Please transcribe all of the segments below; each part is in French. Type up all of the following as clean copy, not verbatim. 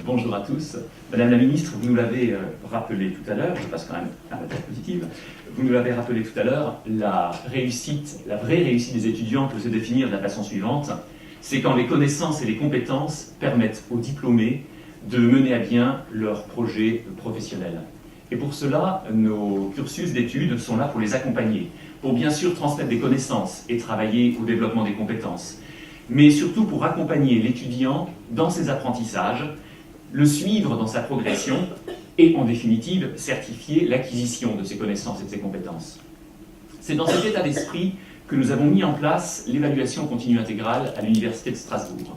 Bonjour à tous. Madame la Ministre, vous nous l'avez rappelé tout à l'heure, je passe quand même à la tête positive, vous nous l'avez rappelé tout à l'heure, la vraie réussite des étudiants peut se définir de la façon suivante, c'est quand les connaissances et les compétences permettent aux diplômés de mener à bien leur projet professionnel. Et pour cela, nos cursus d'études sont là pour les accompagner, pour bien sûr transmettre des connaissances et travailler au développement des compétences, mais surtout pour accompagner l'étudiant dans ses apprentissages, le suivre dans sa progression et, en définitive, certifier l'acquisition de ses connaissances et de ses compétences. C'est dans cet état d'esprit que nous avons mis en place l'évaluation continue intégrale à l'Université de Strasbourg.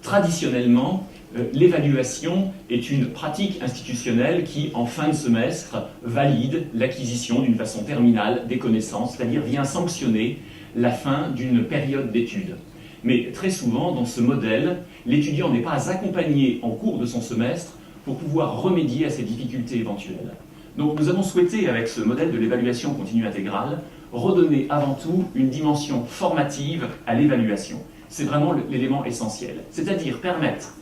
Traditionnellement, l'évaluation est une pratique institutionnelle qui, en fin de semestre, valide l'acquisition d'une façon terminale des connaissances, c'est-à-dire vient sanctionner la fin d'une période d'études. Mais très souvent, dans ce modèle, l'étudiant n'est pas accompagné en cours de son semestre pour pouvoir remédier à ces difficultés éventuelles. Donc nous avons souhaité, avec ce modèle de l'évaluation continue intégrale, redonner avant tout une dimension formative à l'évaluation. C'est vraiment l'élément essentiel. C'est-à-dire permettre,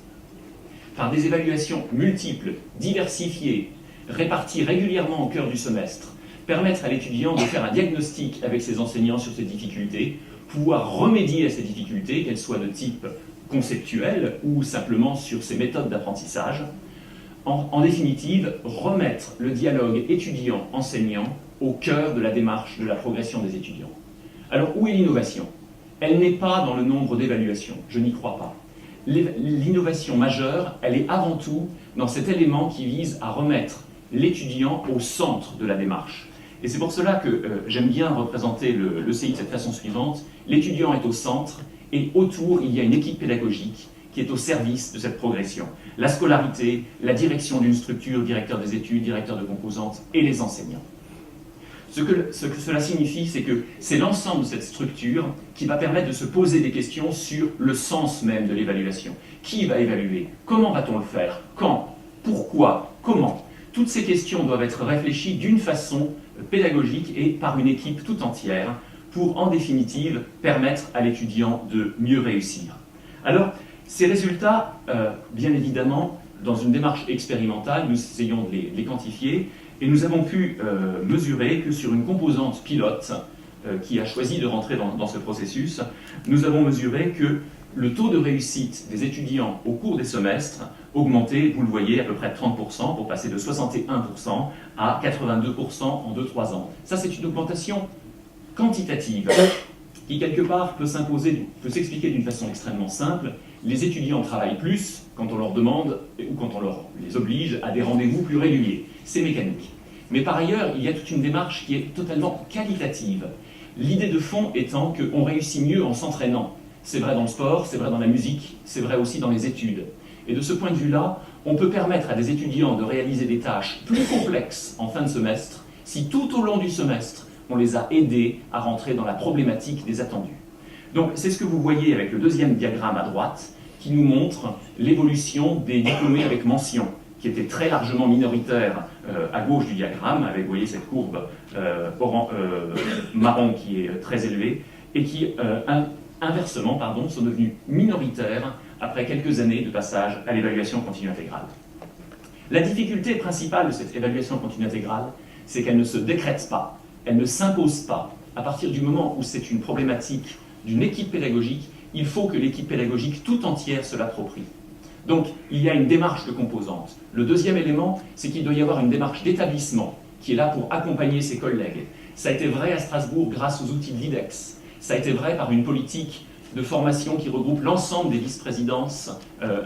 par des évaluations multiples, diversifiées, réparties régulièrement au cœur du semestre, permettre à l'étudiant de faire un diagnostic avec ses enseignants sur ses difficultés, pouvoir remédier à ces difficultés, qu'elles soient de type conceptuel ou simplement sur ses méthodes d'apprentissage. En définitive, remettre le dialogue étudiant-enseignant au cœur de la démarche de la progression des étudiants. Alors, où est l'innovation? Elle n'est pas dans le nombre d'évaluations, je n'y crois pas. L'innovation majeure, elle est avant tout dans cet élément qui vise à remettre l'étudiant au centre de la démarche. Et c'est pour cela que j'aime bien représenter le CI de cette façon suivante. L'étudiant est au centre et autour, il y a une équipe pédagogique qui est au service de cette progression. La scolarité, la direction d'une structure, directeur des études, directeur de composantes et les enseignants. Ce que cela signifie, c'est que c'est l'ensemble de cette structure qui va permettre de se poser des questions sur le sens même de l'évaluation. Qui va évaluer? Comment va-t-on le faire? Quand? Pourquoi? Comment? Toutes ces questions doivent être réfléchies d'une façon pédagogique et par une équipe tout entière pour, en définitive, permettre à l'étudiant de mieux réussir. Alors, ces résultats, bien évidemment, dans une démarche expérimentale, nous essayons de les quantifier et nous avons pu mesurer que sur une composante pilote qui a choisi de rentrer dans ce processus, nous avons mesuré que le taux de réussite des étudiants au cours des semestres augmentait, vous le voyez, à peu près de 30% pour passer de 61% à 82% en 2-3 ans. Ça, c'est une augmentation quantitative qui, quelque part, peut s'expliquer d'une façon extrêmement simple. Les étudiants travaillent plus quand on leur demande ou quand on les oblige à des rendez-vous plus réguliers. C'est mécanique. Mais par ailleurs, il y a toute une démarche qui est totalement qualitative. L'idée de fond étant qu'on réussit mieux en s'entraînant. C'est vrai dans le sport, c'est vrai dans la musique, c'est vrai aussi dans les études. Et de ce point de vue-là, on peut permettre à des étudiants de réaliser des tâches plus complexes en fin de semestre si tout au long du semestre, on les a aidés à rentrer dans la problématique des attendus. Donc c'est ce que vous voyez avec le deuxième diagramme à droite qui nous montre l'évolution des diplômés avec mention, qui était très largement minoritaire à gauche du diagramme, avec, vous voyez, cette courbe marron qui est très élevée, et qui, inversement, sont devenus minoritaires après quelques années de passage à l'évaluation continue intégrale. La difficulté principale de cette évaluation continue intégrale, c'est qu'elle ne se décrète pas, elle ne s'impose pas. À partir du moment où c'est une problématique d'une équipe pédagogique, il faut que l'équipe pédagogique tout entière se l'approprie. Donc, il y a une démarche de composantes. Le deuxième élément, c'est qu'il doit y avoir une démarche d'établissement qui est là pour accompagner ses collègues. Ça a été vrai à Strasbourg grâce aux outils de l'IDEX. Ça a été vrai par une politique de formation qui regroupe l'ensemble des vice-présidences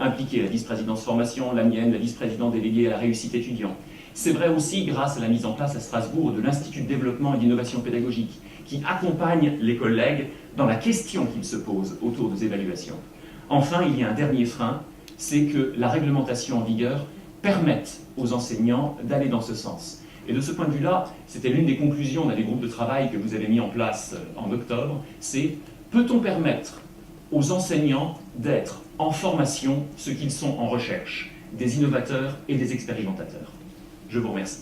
impliquées, la vice-présidence formation, la mienne, la vice-présidente déléguée à la réussite étudiant. C'est vrai aussi grâce à la mise en place à Strasbourg de l'Institut de développement et d'innovation pédagogique qui accompagne les collègues dans la question qu'ils se posent autour des évaluations. Enfin, il y a un dernier frein, c'est que la réglementation en vigueur permette aux enseignants d'aller dans ce sens. Et de ce point de vue-là, c'était l'une des conclusions d'un des groupes de travail que vous avez mis en place en octobre, c'est peut-on permettre aux enseignants d'être en formation ce qu'ils sont en recherche, des innovateurs et des expérimentateurs. Je vous remercie.